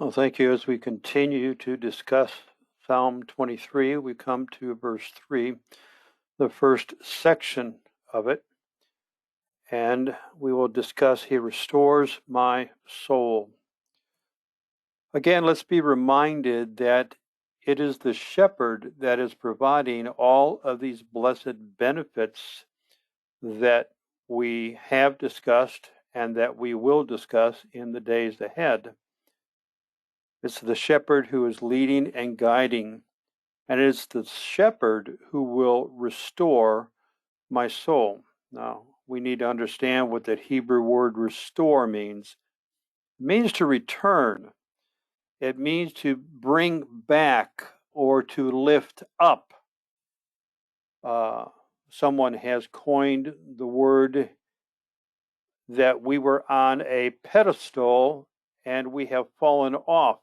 Well, thank you. As we continue to discuss Psalm 23, we come to verse 3, the first section of it, and we will discuss, He restores my soul. Again, let's be reminded that it is the shepherd that is providing all of these blessed benefits that we have discussed and that we will discuss in the days ahead. It's the shepherd who is leading and guiding, and it's the shepherd who will restore my soul. Now, we need to understand what that Hebrew word restore means. It means to return. It means to bring back or to lift up. Someone has coined the word that we were on a pedestal and we have fallen off.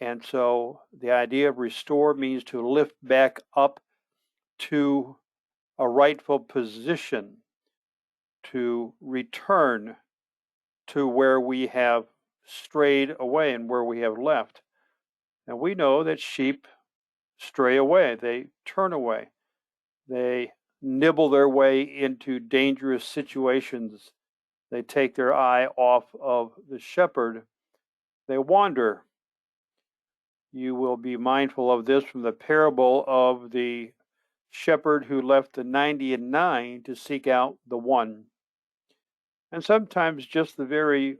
And so the idea of restore means to lift back up to a rightful position, to return to where we have strayed away and where we have left. And we know that sheep stray away, they turn away, they nibble their way into dangerous situations, they take their eye off of the shepherd, they wander. You will be mindful of this from the parable of the shepherd who left the 99 to seek out the one. And sometimes just the very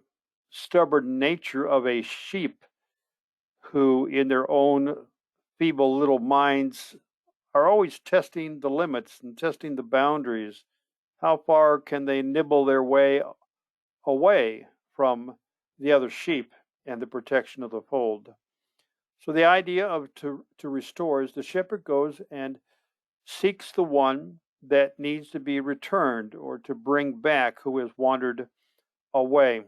stubborn nature of a sheep who, in their own feeble little minds, are always testing the limits and testing the boundaries. How far can they nibble their way away from the other sheep and the protection of the fold? So the idea of to restore is the shepherd goes and seeks the one that needs to be returned or to bring back who has wandered away.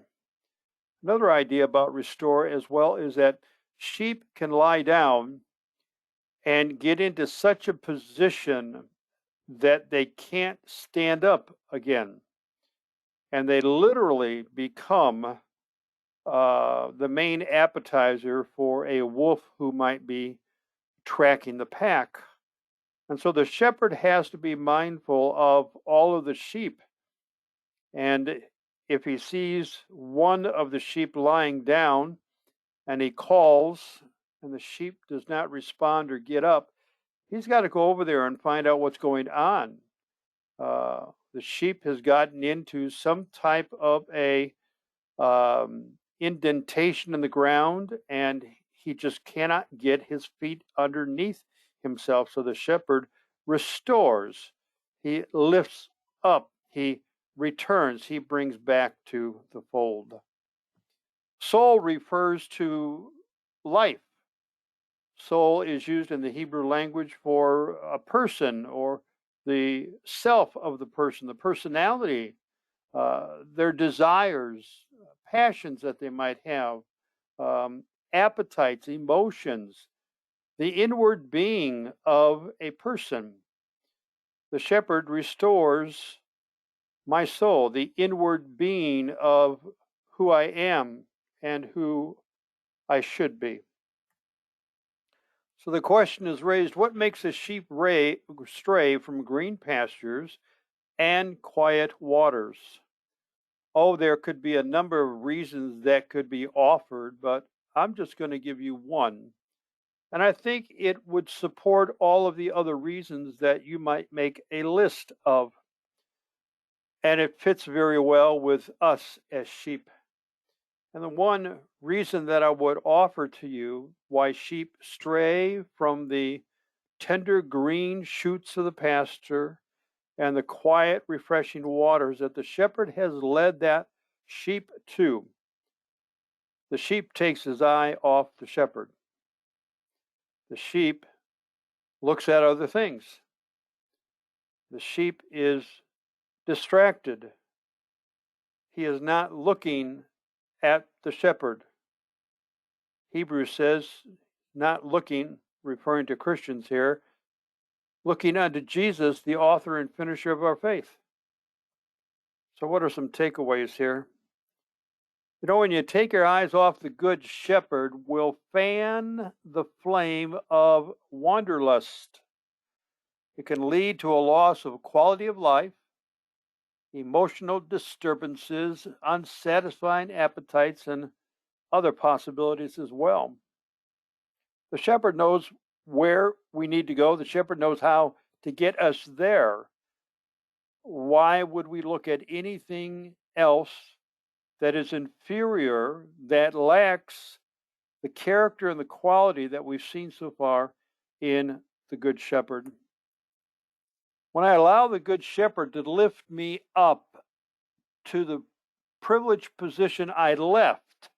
Another idea about restore as well is that sheep can lie down and get into such a position that they can't stand up again. And they literally become the main appetizer for a wolf who might be tracking the pack. And so the shepherd has to be mindful of all of the sheep. And if he sees one of the sheep lying down and he calls and the sheep does not respond or get up, he's got to go over there and find out what's going on. The sheep has gotten into some type of a indentation in the ground, and he just cannot get his feet underneath himself. So the shepherd restores, he lifts up, he returns, he brings back to the fold. Soul refers to life. Soul is used in the Hebrew language for a person or the self of the person, the personality, their desires, passions that they might have, appetites, emotions, the inward being of a person. The shepherd restores my soul, the inward being of who I am and who I should be. So the question is raised, what makes a sheep stray from green pastures and quiet waters? Oh, there could be a number of reasons that could be offered, but I'm just going to give you one. And I think it would support all of the other reasons that you might make a list of. And it fits very well with us as sheep. And the one reason that I would offer to you why sheep stray from the tender green shoots of the pasture and the quiet, refreshing waters that the shepherd has led that sheep to. The sheep takes his eye off the shepherd. The sheep looks at other things. The sheep is distracted. He is not looking at the shepherd. Hebrews says, not looking, referring to Christians here, looking unto Jesus, the author and finisher of our faith. So what are some takeaways here? You know, when you take your eyes off the Good Shepherd, will fan the flame of wanderlust. It can lead to a loss of quality of life, emotional disturbances, unsatisfying appetites, and other possibilities as well. The shepherd knows where we need to go. The shepherd knows how to get us there. Why would we look at anything else that is inferior, that lacks the character and the quality that we've seen so far in the Good Shepherd? When I allow the Good Shepherd to lift me up to the privileged position I left,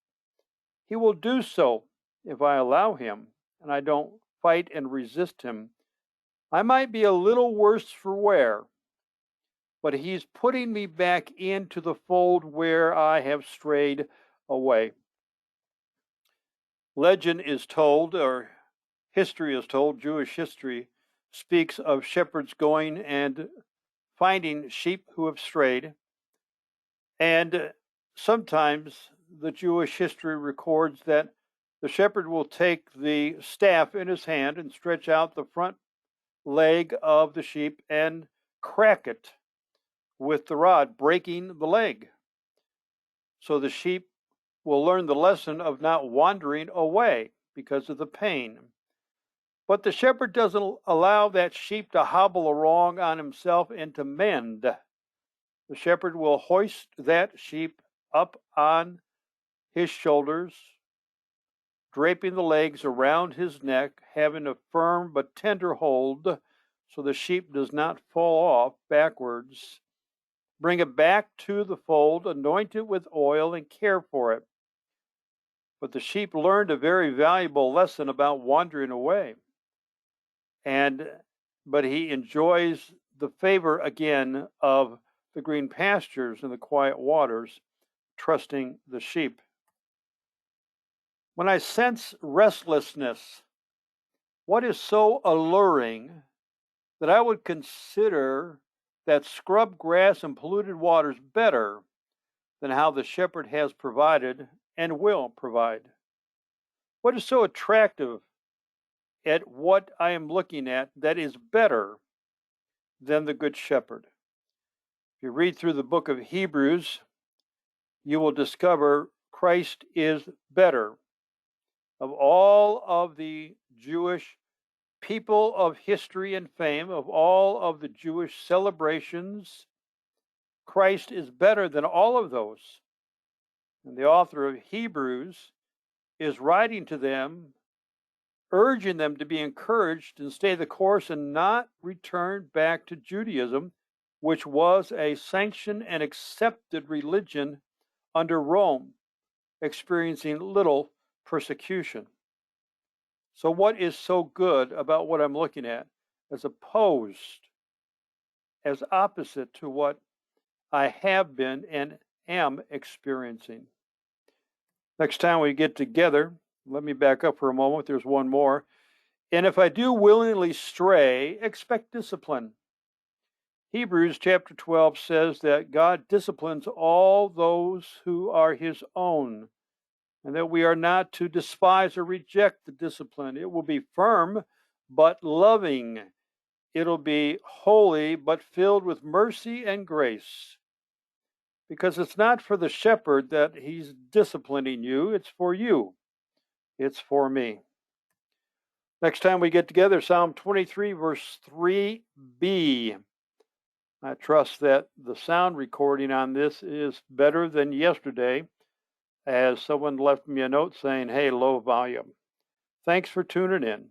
he will do so if I allow him and I don't fight and resist him. I might be a little worse for wear, but he's putting me back into the fold where I have strayed away. Legend is told, or history is told, Jewish history speaks of shepherds going and finding sheep who have strayed. And sometimes the Jewish history records that the shepherd will take the staff in his hand and stretch out the front leg of the sheep and crack it with the rod, breaking the leg. So the sheep will learn the lesson of not wandering away because of the pain. But the shepherd doesn't allow that sheep to hobble along on himself and to mend. The shepherd will hoist that sheep up on his shoulders, draping the legs around his neck, having a firm but tender hold so the sheep does not fall off backwards. Bring it back to the fold, anoint it with oil, and care for it. But the sheep learned a very valuable lesson about wandering away. But he enjoys the favor again of the green pastures and the quiet waters, trusting the sheep. When I sense restlessness, what is so alluring that I would consider that scrub grass and polluted waters better than how the shepherd has provided and will provide? What is so attractive at what I am looking at that is better than the Good Shepherd? If you read through the book of Hebrews, you will discover Christ is better. Of all of the Jewish people of history and fame, of all of the Jewish celebrations, Christ is better than all of those. And the author of Hebrews is writing to them, urging them to be encouraged and stay the course and not return back to Judaism, which was a sanctioned and accepted religion under Rome, experiencing little persecution. So what is so good about what I'm looking at as opposed, as opposite to what I have been and am experiencing? Next time we get together, let me back up for a moment. There's one more. And if I do willingly stray, expect discipline. Hebrews chapter 12 says that God disciplines all those who are his own, and that we are not to despise or reject the discipline. It will be firm but loving. It'll be holy but filled with mercy and grace. Because it's not for the shepherd that he's disciplining you, it's for you. It's for me. Next time we get together, Psalm 23, verse 3b. I trust that the sound recording on this is better than yesterday, as someone left me a note saying, hey, low volume. Thanks for tuning in.